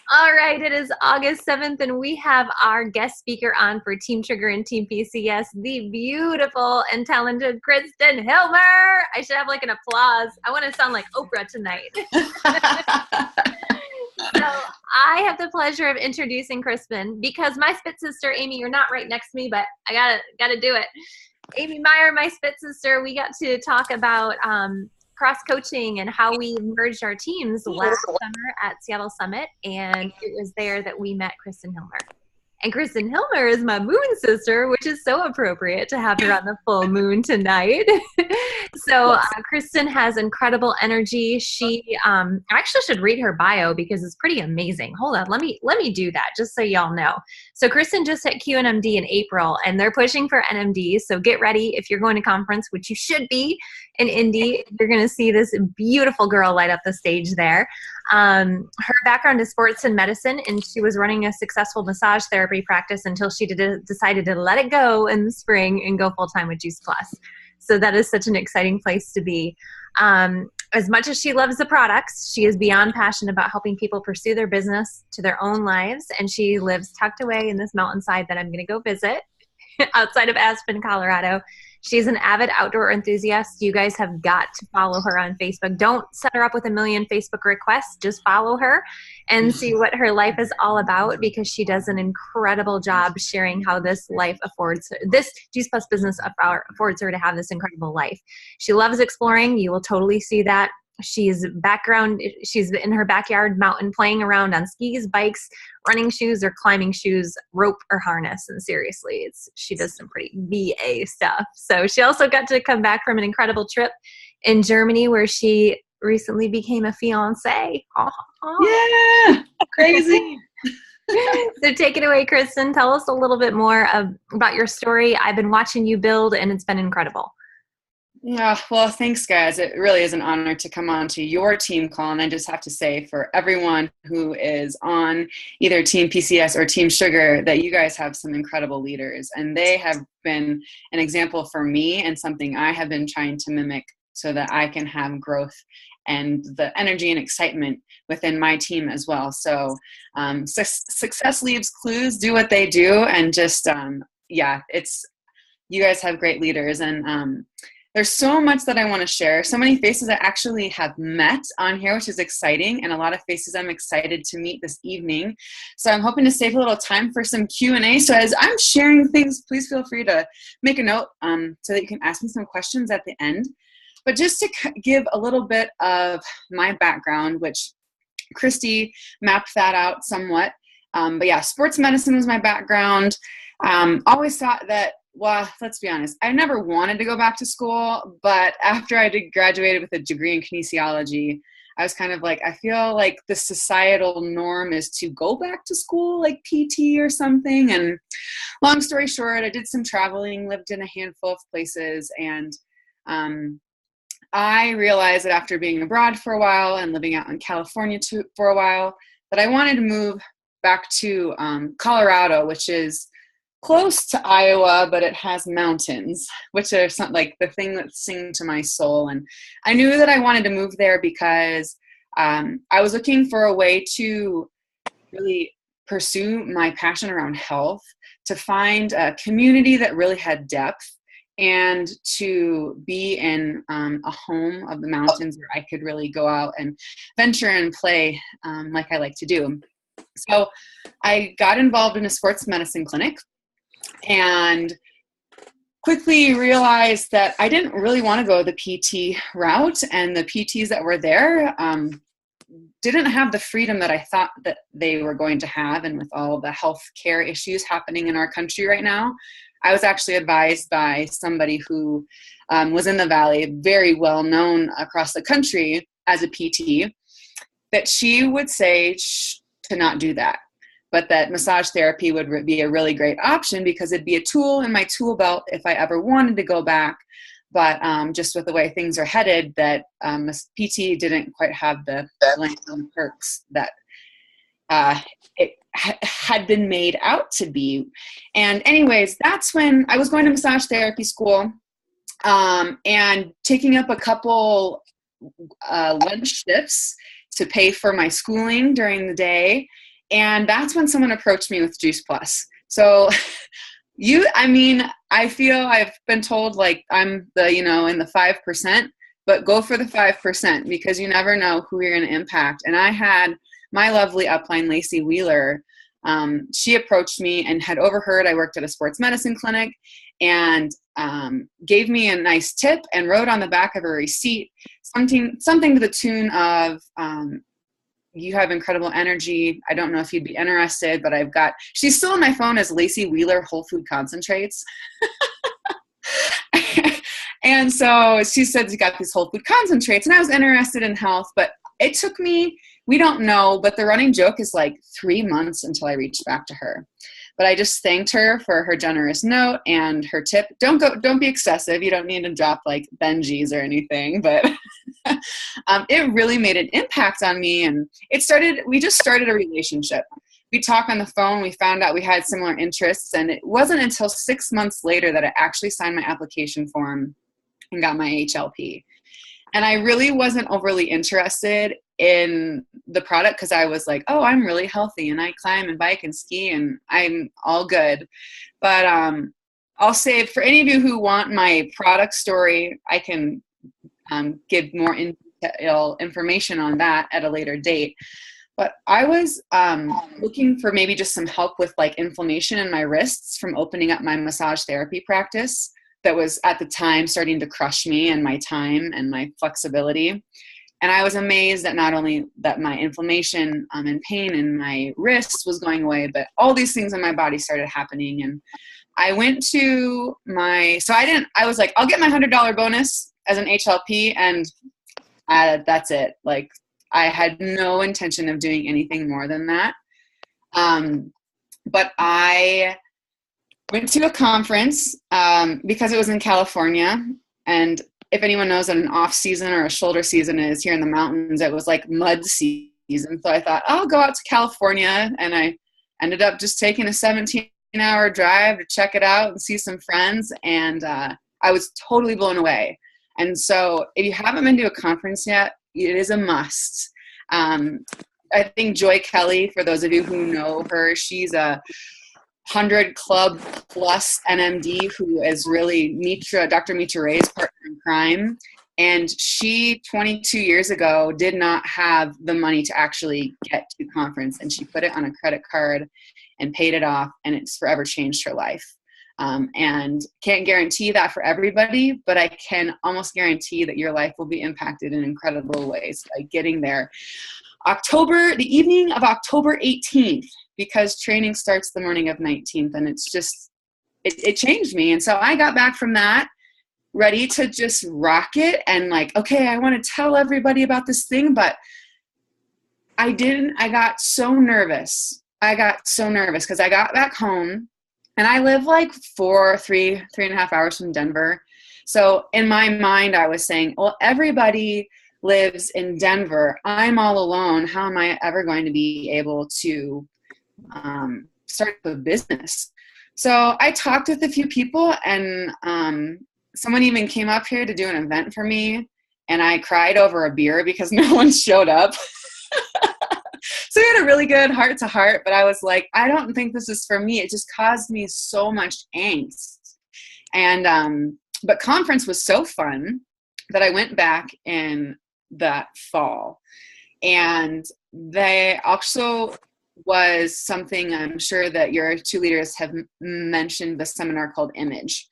All right, it is August 7th, and we have our guest speaker on for Team Trigger and Team PCS, the beautiful and talented Christen Hillmer. I should have like an applause. I want to sound like Oprah tonight. So I have the pleasure of introducing Christen because my spit sister, Amy, you're not right next to me, but I gotta do it. Amy Meyer, my spit sister, we got to talk about cross-coaching and how we merged our teams last summer at Seattle Summit, and it was there that we met Christen Hillmer. And Christen Hillmer is my moon sister, which is so appropriate to have her on the full moon tonight. So Christen has incredible energy. She I actually should read her bio because it's pretty amazing. Hold on, let me do that just so y'all know. So Christen just hit QNMD in April, and they're pushing for NMD. So get ready if you're going to conference, which you should be in Indy. You're going to see this beautiful girl light up the stage there. Her background is sports and medicine, and she was running a successful massage therapy practice until she decided to let it go in the spring and go full-time with Juice Plus. So that is such an exciting place to be. As much as she loves the products, she is beyond passionate about helping people pursue their business to their own lives, and she lives tucked away in this mountainside that I'm going to go visit outside of Aspen, Colorado. She's an avid outdoor enthusiast. You guys have got to follow her on Facebook. Don't set her up with a million Facebook requests. Just follow her and see what her life is all about, because she does an incredible job sharing how this life affords her, this Juice Plus business affords her to have this incredible life. She loves exploring. You will totally see that. She's in her backyard mountain playing around on skis, bikes, running shoes, or climbing shoes, rope or harness. And seriously, she does some pretty VA stuff. So she also got to come back from an incredible trip in Germany where she recently became a fiance. Yeah, crazy. So take it away, Christen. Tell us a little bit more about your story. I've been watching you build, and it's been incredible. Yeah, well, thanks, guys. It really is an honor to come on to your team call. And I just have to say, for everyone who is on either Team PCS or Team Sugar, that you guys have some incredible leaders. And they have been an example for me and something I have been trying to mimic so that I can have growth and the energy and excitement within my team as well. So success leaves clues, do what they do. And just, you guys have great leaders. And there's so much that I want to share. So many faces I actually have met on here, which is exciting, and a lot of faces I'm excited to meet this evening. So I'm hoping to save a little time for some Q&A. So as I'm sharing things, please feel free to make a note so that you can ask me some questions at the end. But just to give a little bit of my background, which Christy mapped that out somewhat. But yeah, sports medicine was my background. Always thought that, well, let's be honest, I never wanted to go back to school, but after I graduated with a degree in kinesiology, I was kind of like, I feel like the societal norm is to go back to school, like PT or something. And long story short, I did some traveling, lived in a handful of places, and I realized that after being abroad for a while and living out in California for a while, that I wanted to move back to Colorado, which is close to Iowa, but it has mountains, which are something like the thing that's singing to my soul. And I knew that I wanted to move there because I was looking for a way to really pursue my passion around health, to find a community that really had depth, and to be in a home of the mountains where I could really go out and venture and play like I like to do. So I got involved in a sports medicine clinic and quickly realized that I didn't really want to go the PT route, and the PTs that were there didn't have the freedom that I thought that they were going to have. And with all the health care issues happening in our country right now, I was actually advised by somebody who was in the Valley, very well known across the country as a PT, that she would say to not do that, but that massage therapy would be a really great option because it'd be a tool in my tool belt if I ever wanted to go back. But just with the way things are headed, that PT didn't quite have the long-term perks that it had been made out to be. And anyways, that's when I was going to massage therapy school and taking up a couple lunch shifts to pay for my schooling during the day. And that's when someone approached me with Juice Plus. So I feel I've been told like I'm the, in the 5%, but go for the 5% because you never know who you're going to impact. And I had my lovely upline, Lacey Wheeler. She approached me and had overheard I worked at a sports medicine clinic and gave me a nice tip and wrote on the back of a receipt something to the tune of, you have incredible energy. I don't know if you'd be interested, but she's still on my phone as Lacey Wheeler Whole Food Concentrates. And so she said, you got these whole food concentrates, and I was interested in health, but it took me, we don't know, but the running joke is like 3 months until I reached back to her. But I just thanked her for her generous note and her tip. Don't be excessive. You don't need to drop like Benjis or anything, but it really made an impact on me. And we just started a relationship. We talked on the phone. We found out we had similar interests. And it wasn't until 6 months later that I actually signed my application form and got my HLP. And I really wasn't overly interested in the product because I was like, oh, I'm really healthy and I climb and bike and ski and I'm all good. But I'll say for any of you who want my product story, I can give more information on that at a later date. But I was looking for maybe just some help with like inflammation in my wrists from opening up my massage therapy practice that was at the time starting to crush me and my time and my flexibility. And I was amazed that not only that my inflammation and pain in my wrists was going away, but all these things in my body started happening. And I went to I was like, I'll get my $100 bonus as an HLP. And that's it. Like I had no intention of doing anything more than that. But I went to a conference because it was in California. And if anyone knows what an off season or a shoulder season is here in the mountains, it was like mud season. So I thought I'll go out to California, and I ended up just taking a 17-hour drive to check it out and see some friends. And I was totally blown away. And so if you haven't been to a conference yet, it is a must. I think Joy Kelly, for those of you who know her, she's a 100 Club plus NMD who is really Dr. Mitra Ray's partner in crime. And she, 22 years ago, did not have the money to actually get to the conference. And she put it on a credit card and paid it off. And it's forever changed her life. And can't guarantee that for everybody, but I can almost guarantee that your life will be impacted in incredible ways by getting there. The evening of October 18th, because training starts the morning of 19th, and it's just, it changed me. And so I got back from that ready to just rock it and like, okay, I want to tell everybody about this thing, but I didn't. I got so nervous because I got back home and I live like 3.5 hours from Denver. So in my mind, I was saying, well, everybody lives in Denver. I'm all alone. How am I ever going to be able to start a business? So I talked with a few people, and someone even came up here to do an event for me, and I cried over a beer because no one showed up. So we had a really good heart to heart, but I was like, I don't think this is for me. It just caused me so much angst. And but conference was so fun that I went back in that fall. And they also was something, I'm sure that your two leaders have mentioned, the seminar called Image.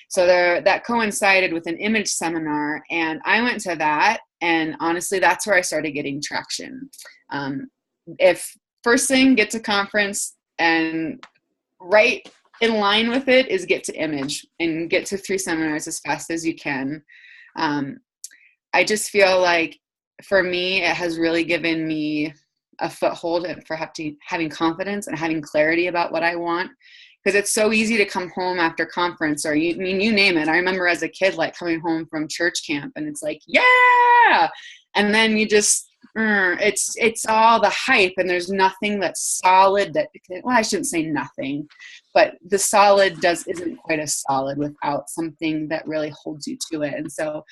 So that coincided with an image seminar, and I went to that, and honestly, that's where I started getting traction. If first thing, get to conference, and right in line with it is get to Image and get to 3 seminars as fast as you can. I just feel like for me, it has really given me a foothold for having confidence and having clarity about what I want. Because it's so easy to come home after conference, or you name it. I remember as a kid, like coming home from church camp, and it's like, yeah, and then you just, it's all the hype, and there's nothing that's solid. I shouldn't say nothing, but the solid isn't quite as solid without something that really holds you to it. And so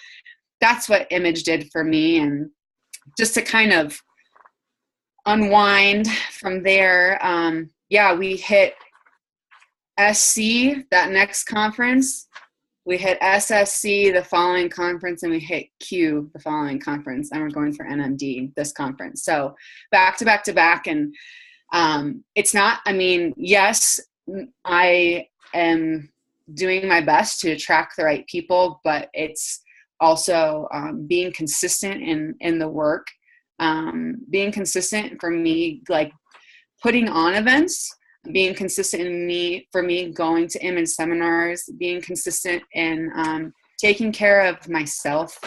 that's what Image did for me, and just to kind of unwind from there. Yeah, we hit SC that next conference. We hit SSC the following conference, and we hit Q the following conference, and we're going for NMD this conference. So back to back to back. And it's not, I mean, yes, I am doing my best to attract the right people, but it's also being consistent in the work, being consistent for me, like putting on events, being consistent for me going to image seminars, being consistent in taking care of myself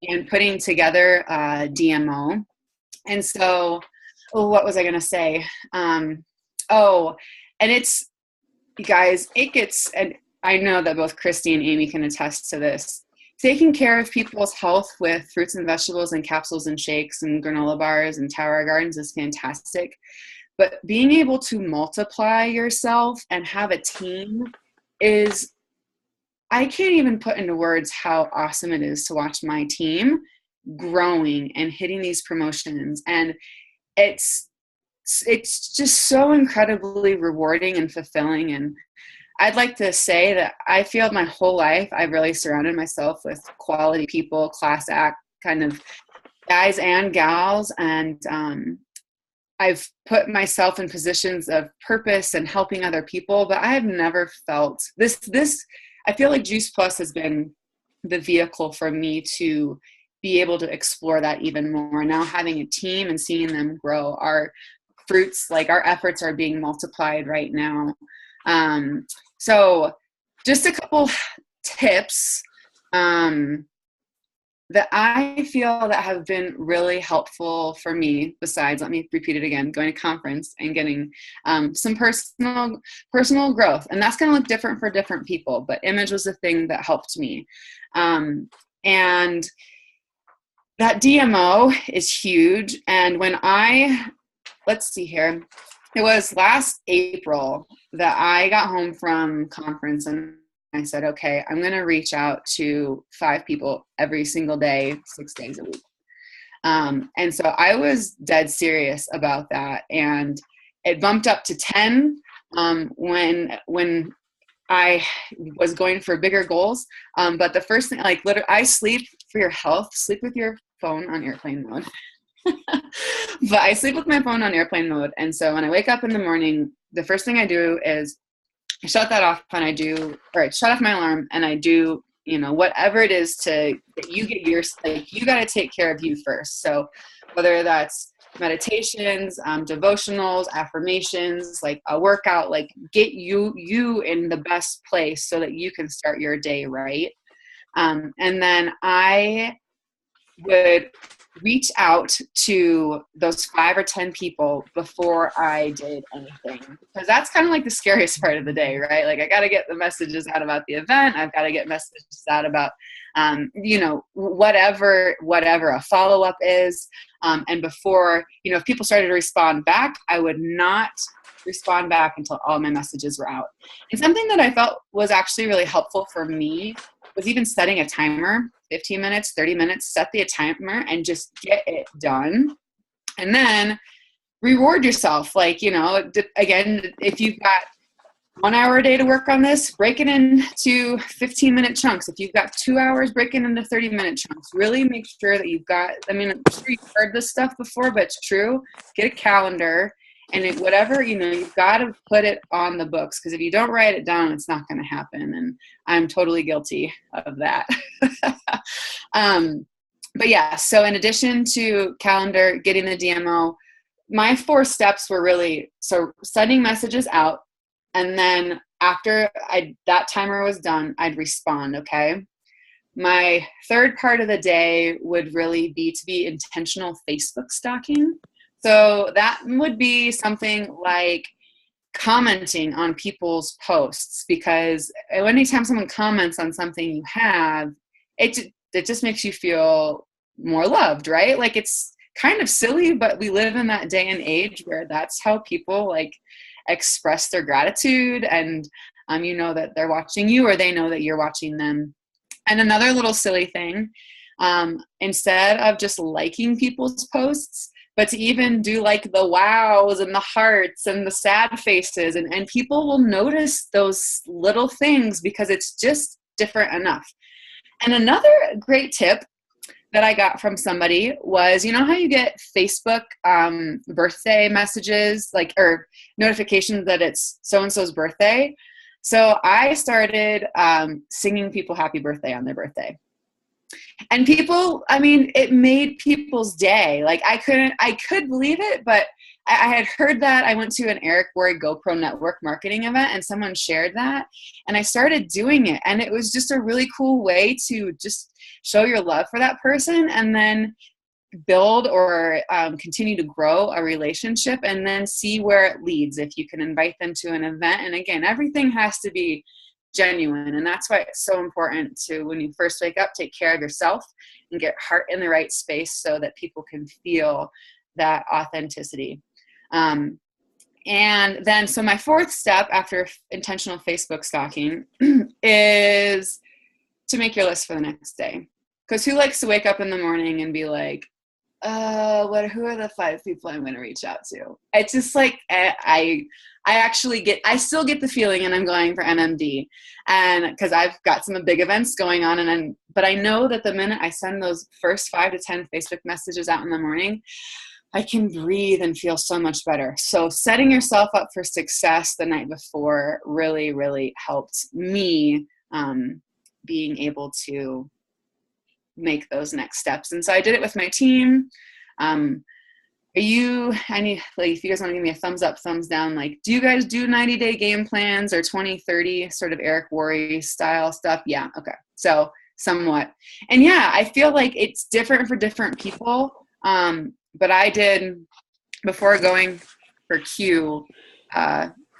and putting together a DMO. And so, what was I going to say? And it's, you guys, it gets, and I know that both Christy and Amy can attest to this, taking care of people's health with fruits and vegetables and capsules and shakes and granola bars and Tower Gardens is fantastic. But being able to multiply yourself and have a team is, I can't even put into words how awesome it is to watch my team growing and hitting these promotions. And it's just so incredibly rewarding and fulfilling. And I'd like to say that I feel my whole life I've really surrounded myself with quality people, class act kind of guys and gals. And I've put myself in positions of purpose and helping other people, but I have never felt this. I feel like Juice Plus has been the vehicle for me to be able to explore that even more. Now having a team and seeing them grow, our fruits, like our efforts are being multiplied right now. So just a couple tips that I feel that have been really helpful for me, besides, let me repeat it again, going to conference and getting some personal growth. And that's going to look different for different people, but image was the thing that helped me. And that DMO is huge. And when let's see here, it was last April that I got home from conference and I said, okay, I'm going to reach out to 5 people every single day, 6 days a week. And so I was dead serious about that. And it bumped up to 10 when I was going for bigger goals. But the first thing, like literally, I sleep for your health, sleep with your phone on airplane mode. But I sleep with my phone on airplane mode. And so when I wake up in the morning, the first thing I do is I shut that off and I shut off my alarm and I do, whatever it is that you get you got to take care of you first. So whether that's meditations, devotionals, affirmations, like a workout, like get you in the best place so that you can start your day right. And then I would reach out to those 5 or 10 people before I did anything, because that's kind of like the scariest part of the day, right? Like I got to get the messages out about the event. I've got to get messages out about, whatever a follow-up is. And before, if people started to respond back, I would not respond back until all my messages were out. And something that I felt was actually really helpful for me was even setting a timer, 15 minutes, 30 minutes, set the timer and just get it done. And then reward yourself. Like, again, if you've got 1 hour a day to work on this, break it into 15-minute chunks. If you've got 2 hours, break it into 30-minute chunks. Really make sure that you've got, I'm sure you've heard this stuff before, but it's true. Get a calendar. And you've got to put it on the books, because if you don't write it down, it's not going to happen. And I'm totally guilty of that. But yeah, so in addition to calendar, getting the DMO, my 4 steps were really, so sending messages out. And then after that timer was done, I'd respond. Okay. My third part of the day would really be to be intentional Facebook stalking. So that would be something like commenting on people's posts, because anytime someone comments on something you have, it just makes you feel more loved, right? Like it's kind of silly, but we live in that day and age where that's how people like express their gratitude, and that they're watching you, or they know that you're watching them. And another little silly thing, instead of just liking people's posts, but to even do like the wows and the hearts and the sad faces, and people will notice those little things because it's just different enough. And another great tip that I got from somebody was, you know how you get Facebook birthday messages, like, or notifications that it's so-and-so's birthday? So I started singing people happy birthday on their birthday. And people, I mean, it made people's day. Like I could believe it, but I had heard that. I went to an Eric Worre GoPro Network marketing event and someone shared that, and I started doing it. And it was just a really cool way to just show your love for that person and then build or continue to grow a relationship and then see where it leads if you can invite them to an event. And again, everything has to be genuine. And that's why it's so important to, when you first wake up, take care of yourself and get heart in the right space so that people can feel that authenticity. And then, so my fourth step after intentional Facebook stalking is to make your list for the next day. Because who likes to wake up in the morning and be like, who are the 5 people I'm going to reach out to? It's just like, I still get the feeling, and I'm going for NMD, and because I've got some big events going on, but I know that the minute I send those first 5 to 10 Facebook messages out in the morning, I can breathe and feel so much better. So setting yourself up for success the night before really, really helped me being able to make those next steps. And so I did it with my team. If you guys want to give me a thumbs up, thumbs down, like, do you guys do 90-day game plans or 20-30 sort of Eric Worre style stuff? Yeah. Okay. So somewhat. And yeah, I feel like it's different for different people. But I did, before going for Q,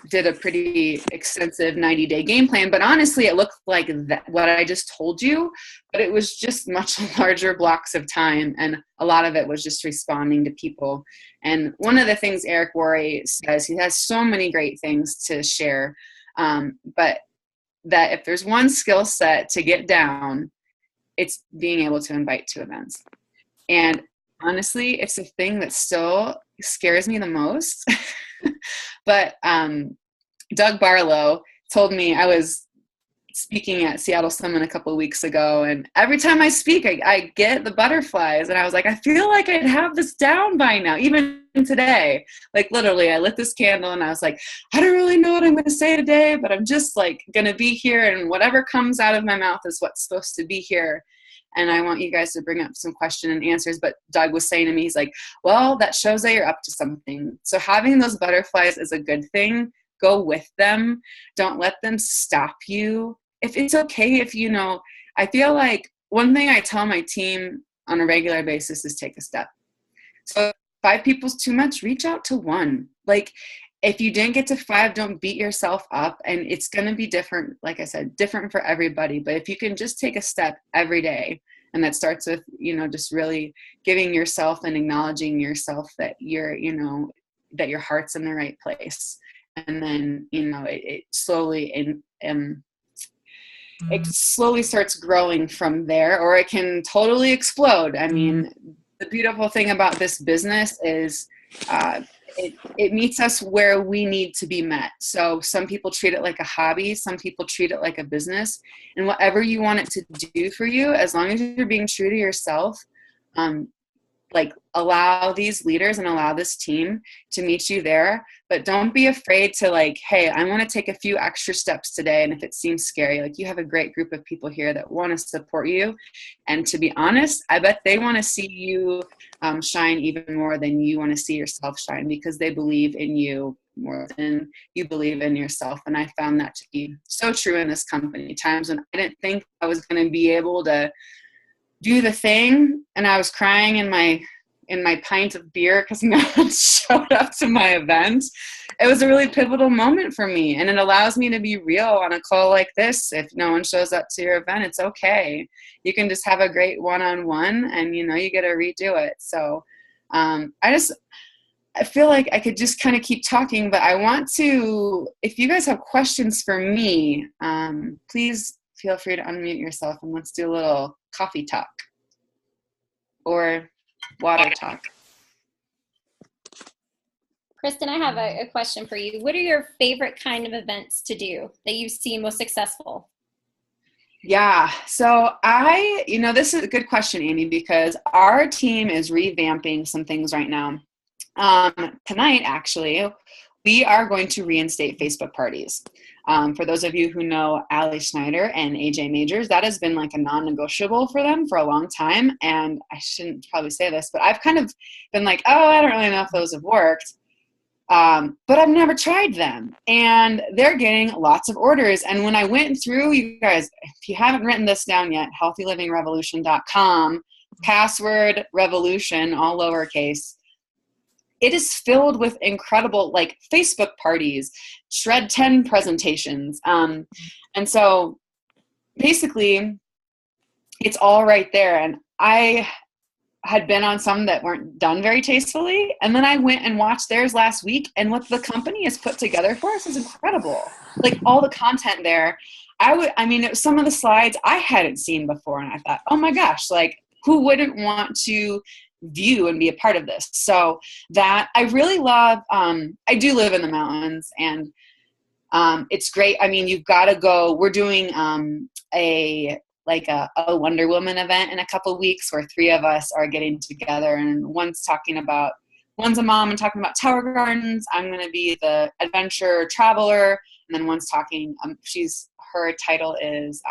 did a pretty extensive 90-day game plan. But honestly, it looked like what I just told you, but it was just much larger blocks of time. And a lot of it was just responding to people. And one of the things Eric Worre says, he has so many great things to share, but that if there's one skill set to get down, it's being able to invite to events. And honestly, it's the thing that still scares me the most. But Doug Barlow told me, I was speaking at Seattle Summit a couple of weeks ago, and every time I speak, I get the butterflies. And I was like, I feel like I'd have this down by now, even today. Like literally, I lit this candle and I was like, I don't really know what I'm going to say today, but I'm just like going to be here, and whatever comes out of my mouth is what's supposed to be here. And I want you guys to bring up some question and answers. But Doug was saying to me, he's like, well, that shows that you're up to something. So having those butterflies is a good thing. Go with them. Don't let them stop you. If it's okay if, I feel like one thing I tell my team on a regular basis is take a step. So if 5 people's too much, reach out to 1. Like, if you didn't get to 5, don't beat yourself up. And it's going to be different, like I said, different for everybody. But if you can just take a step every day, and that starts with, just really giving yourself and acknowledging yourself that you're, that your heart's in the right place. And then, it slowly it slowly starts growing from there, or it can totally explode. I mean, the beautiful thing about this business is it meets us where we need to be met. So some people treat it like a hobby. Some people treat it like a business. And whatever you want it to do for you, as long as you're being true to yourself, allow these leaders and allow this team to meet you there. But don't be afraid to hey, I want to take a few extra steps today. And if it seems scary, you have a great group of people here that want to support you. And to be honest, I bet they want to see you shine even more than you want to see yourself shine, because they believe in you more than you believe in yourself. And I found that to be so true in this company. Times when I didn't think I was going to be able to do the thing, and I was crying in my pint of beer because no one showed up to my event. It was a really pivotal moment for me, and it allows me to be real on a call like this. If no one shows up to your event, it's okay. You can just have a great one-on-one, and you get to redo it. So I feel like I could just kind of keep talking, but I want to, if you guys have questions for me, please feel free to unmute yourself and let's do a little coffee talk or water talk. Kristen, I have a question for you. What are your favorite kind of events to do that you've seen most successful? Yeah. So this is a good question, Amy, because our team is revamping some things right now. Tonight, actually, we are going to reinstate Facebook parties. For those of you who know Allie Schneider and AJ Majors, that has been like a non-negotiable for them for a long time. And I shouldn't probably say this, but I've kind of been like, oh, I don't really know if those have worked. But I've never tried them, and they're getting lots of orders. And when I went through, you guys, if you haven't written this down yet, healthylivingrevolution.com, password revolution, all lowercase, it is filled with incredible like Facebook parties, Shred 10 presentations. And so basically it's all right there. And I had been on some that weren't done very tastefully. And then I went and watched theirs last week, and what the company has put together for us is incredible. Like all the content there. It was some of the slides I hadn't seen before. And I thought, oh my gosh, like who wouldn't want to view and be a part of this? So that I really love, I do live in the mountains, and it's great. I mean, you've got to go, we're doing a Wonder Woman event in a couple of weeks where 3 of us are getting together, and one's a mom and talking about tower gardens. I'm going to be the adventure traveler. And then one's talking, her title is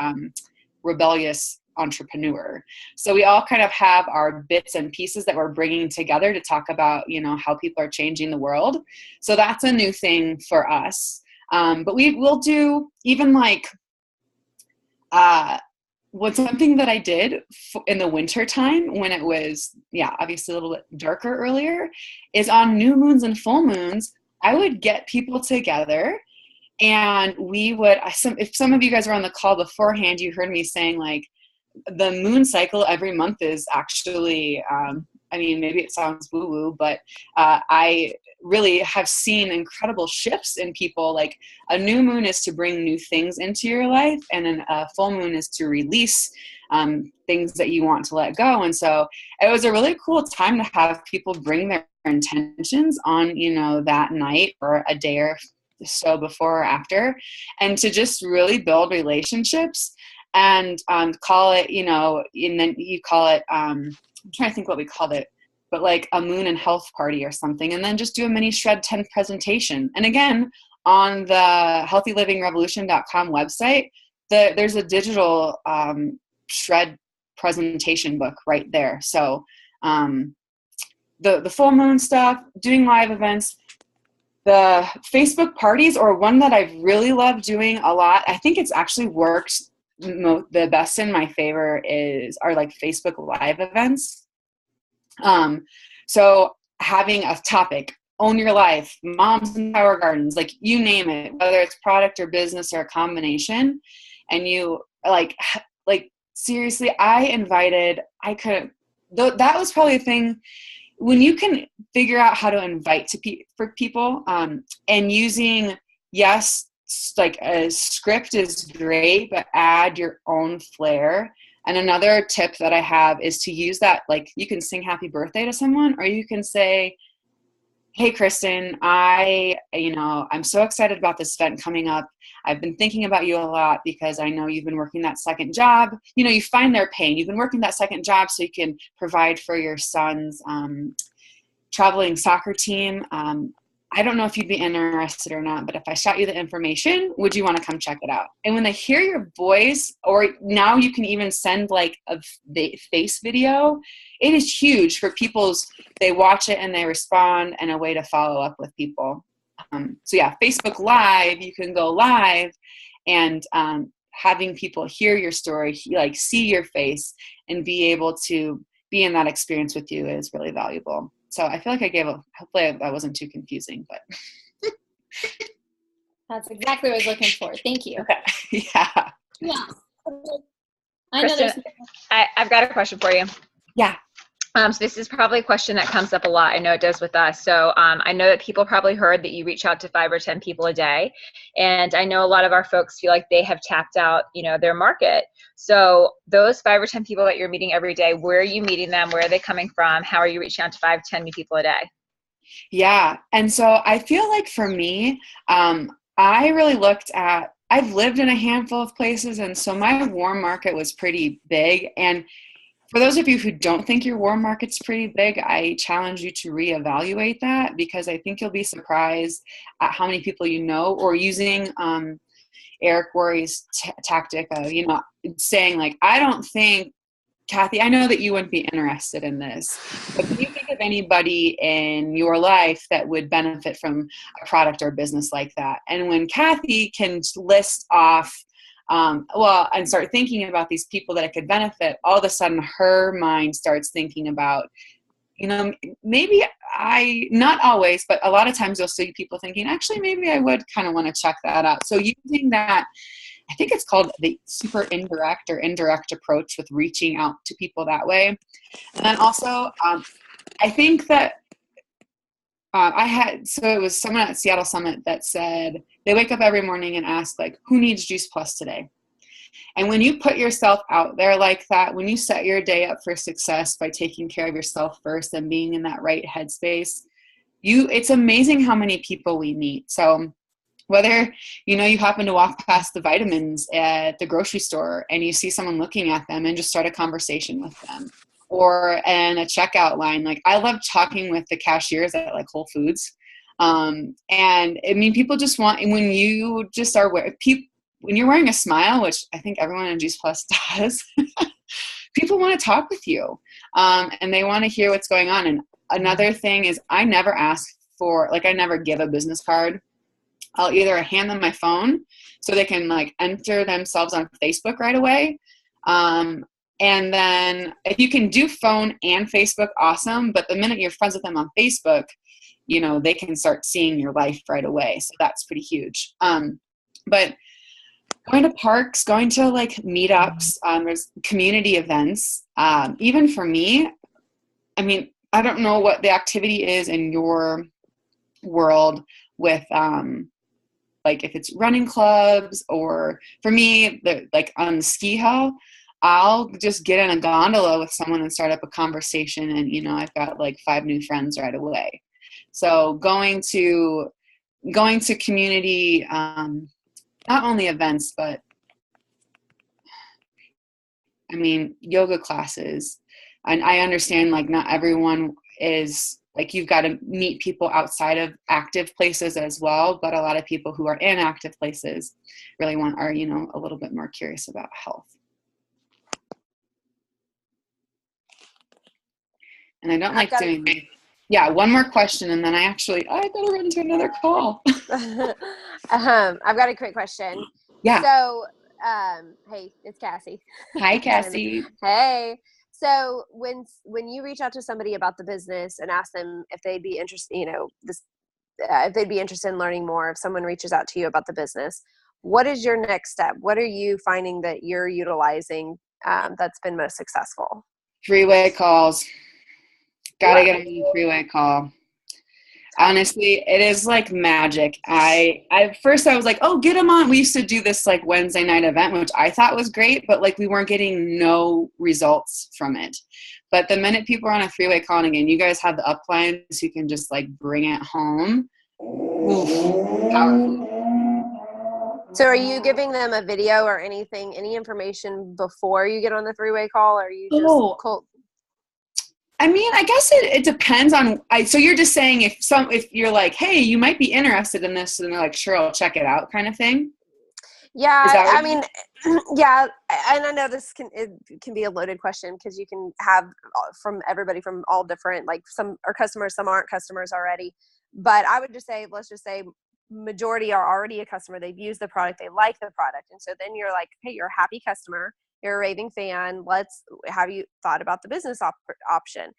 rebellious entrepreneur. So we all kind of have our bits and pieces that we're bringing together to talk about, how people are changing the world. So that's a new thing for us. But we will do even something that I did in the winter time when it was, obviously a little bit darker earlier, is on new moons and full moons, I would get people together, and we would, if some of you guys were on the call beforehand, you heard me saying like the moon cycle every month is actually, maybe it sounds woo-woo, but I really have seen incredible shifts in people. Like a new moon is to bring new things into your life, and then a full moon is to release things that you want to let go. And so it was a really cool time to have people bring their intentions on, that night or a day or so before or after, and to just really build relationships and call it, and then you call it, I'm trying to think what we called it, but like a moon and health party or something, and then just do a mini Shred 10 presentation. And again, on the healthylivingrevolution.com website, there's a digital Shred presentation book right there. So the full moon stuff, doing live events, the Facebook parties, or one that I've really loved doing a lot, I think it's actually worked the best in my favor are like Facebook live events. So having a topic, own your life, moms and tower gardens, like you name it, whether it's product or business or a combination. And you like seriously, that was probably a thing when you can figure out how to invite for people, and using, yes, like a script is great, but add your own flair. And another tip that I have is to use that, like you can sing happy birthday to someone, or you can say, hey, Kristen, I'm so excited about this event coming up. I've been thinking about you a lot because I know you've been working that second job. You find their pain. You've been working that second job so you can provide for your son's traveling soccer team. I don't know if you'd be interested or not, but if I shot you the information, would you want to come check it out? And when they hear your voice, or now you can even send like a face video, it is huge for they watch it and they respond, and a way to follow up with people. So yeah, Facebook Live, you can go live, and having people hear your story, like see your face, and be able to be in that experience with you is really valuable. So I feel like hopefully that wasn't too confusing, but. That's exactly what I was looking for. Thank you. Okay. Yeah. Yeah. Kristen, I've got a question for you. Yeah. So this is probably a question that comes up a lot. I know it does with us. So I know that people probably heard that you reach out to 5 or 10 people a day. And I know a lot of our folks feel like they have tapped out, their market. So those 5 or 10 people that you're meeting every day, where are you meeting them? Where are they coming from? How are you reaching out to 5, 10 new people a day? Yeah. And so I feel like for me, I really looked at, I've lived in a handful of places. And so my warm market was pretty big. And for those of you who don't think your warm market's pretty big, I challenge you to reevaluate that, because I think you'll be surprised at how many people you know, or using Eric Worre's tactic of, saying like, I don't think, Kathy, I know that you wouldn't be interested in this, but can you think of anybody in your life that would benefit from a product or business like that? And when Kathy can list off, and start thinking about these people that it could benefit, all of a sudden her mind starts thinking about, maybe not always, but a lot of times you'll see people thinking, actually, maybe I would kind of want to check that out. So using that, I think it's called the super indirect or indirect approach with reaching out to people that way. And then also, I think that it was someone at Seattle Summit that said they wake up every morning and ask, like, who needs Juice Plus today? And when you put yourself out there like that, when you set your day up for success by taking care of yourself first and being in that right headspace, it's amazing how many people we meet. So whether, you happen to walk past the vitamins at the grocery store and you see someone looking at them and just start a conversation with them, or in a checkout line. Like, I love talking with the cashiers at like Whole Foods. And I mean, people just want, when you just are, when you're wearing a smile, which I think everyone in Juice Plus does, people want to talk with you. And they want to hear what's going on. And another thing is, I never I never give a business card. I'll either hand them my phone so they can like enter themselves on Facebook right away. And then if you can do phone and Facebook, awesome. But the minute you're friends with them on Facebook, they can start seeing your life right away. So that's pretty huge. But going to parks, going to like meetups, there's community events. Even for me, I mean, I don't know what the activity is in your world with, like if it's running clubs, or for me, like on the ski hill, I'll just get in a gondola with someone and start up a conversation, and I've got like 5 new friends right away. So going to community, not only events, but I mean, yoga classes. And I understand like not everyone is like, you've got to meet people outside of active places as well. But a lot of people who are in active places really are, a little bit more curious about health. And I don't like doing, one more question. And then I gotta run to another call. I've got a quick question. Yeah. So, hey, it's Cassie. Hi, Cassie. Hey. So when you reach out to somebody about the business and ask them if they'd be interested, if they'd be interested in learning more, if someone reaches out to you about the business, what is your next step? What are you finding that you're utilizing that's been most successful? 3-way calls. Gotta get them on a 3-way call. Honestly, it is like magic. At first I was like, oh, get them on. We used to do this like Wednesday night event, which I thought was great, but like we weren't getting no results from it. But the minute people are on a 3-way call, and again, you guys have the upline, so you can just like bring it home. Oof, powerful. So are you giving them a video or anything, any information before you get on the 3-way call? Or are you just cold? I mean, I guess it depends on, so you're just saying if you're like, hey, you might be interested in this, and they're like, sure, I'll check it out kind of thing. Yeah. I mean, yeah. And I know it can be a loaded question, because you can have from everybody from all different, like some are customers, some aren't customers already. But I would just say, let's just say majority are already a customer. They've used the product. They like the product. And so then you're like, hey, you're a happy customer. You're a raving fan. Have you thought about the business option?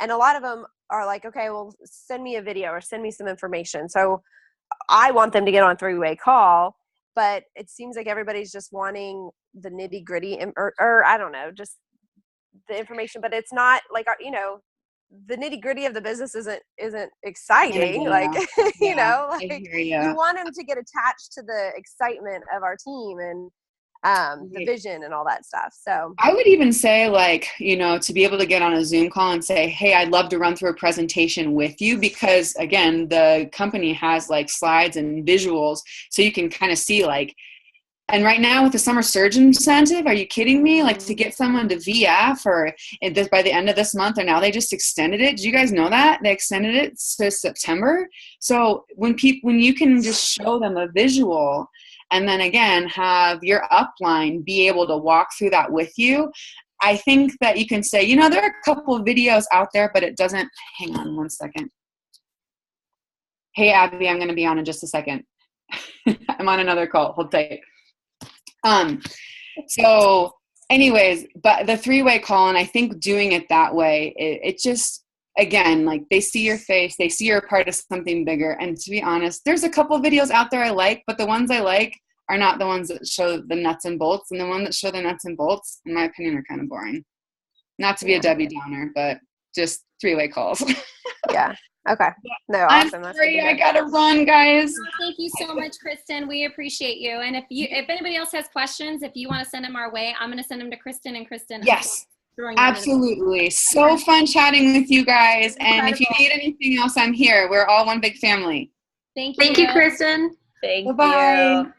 And a lot of them are like, okay, well, send me a video or send me some information. So I want them to get on a 3-way call, but it seems like everybody's just wanting the nitty gritty or I don't know, just the information, but it's not like, the nitty gritty of the business isn't exciting. Yeah. Like, Yeah, you want them to get attached to the excitement of our team. And the vision and all that stuff. So I would even say, like, you know, to be able to get on a Zoom call and say, hey, I'd love to run through a presentation with you, because again, the company has like slides and visuals, so you can kind of see like, and right now with the summer surge incentive, are you kidding me? Like, to get someone to VF or by the end of this month, or now they just extended it. Did you guys know that? They extended it to September. So when you can just show them a visual, and then again, have your upline be able to walk through that with you, I think that you can say, you know, there are a couple of videos out there, but it doesn't, hang on one second. Hey, Abby, I'm going to be on in just a second. I'm on another call. Hold tight. So anyways, but the three-way call, and I think doing it that way, it just, again, like, they see your face, they see you're a part of something bigger. And to be honest, there's a couple videos out there I like, but the ones I like are not the ones that show the nuts and bolts. And the ones that show the nuts and bolts, in my opinion, are kind of boring. Not to be a Debbie Downer, but just three-way calls. Yeah. Okay. No, awesome. I'm sorry, I gotta run, guys. Well, thank you so much, Christen. We appreciate you. And if anybody else has questions, if you want to send them our way, I'm going to send them to Christen, and Christen. Yes, absolutely. So fun chatting with you guys. And if you need anything else, I'm here. We're all one big family. Thank you. Thank you, Christen. Thank Bye-bye. you.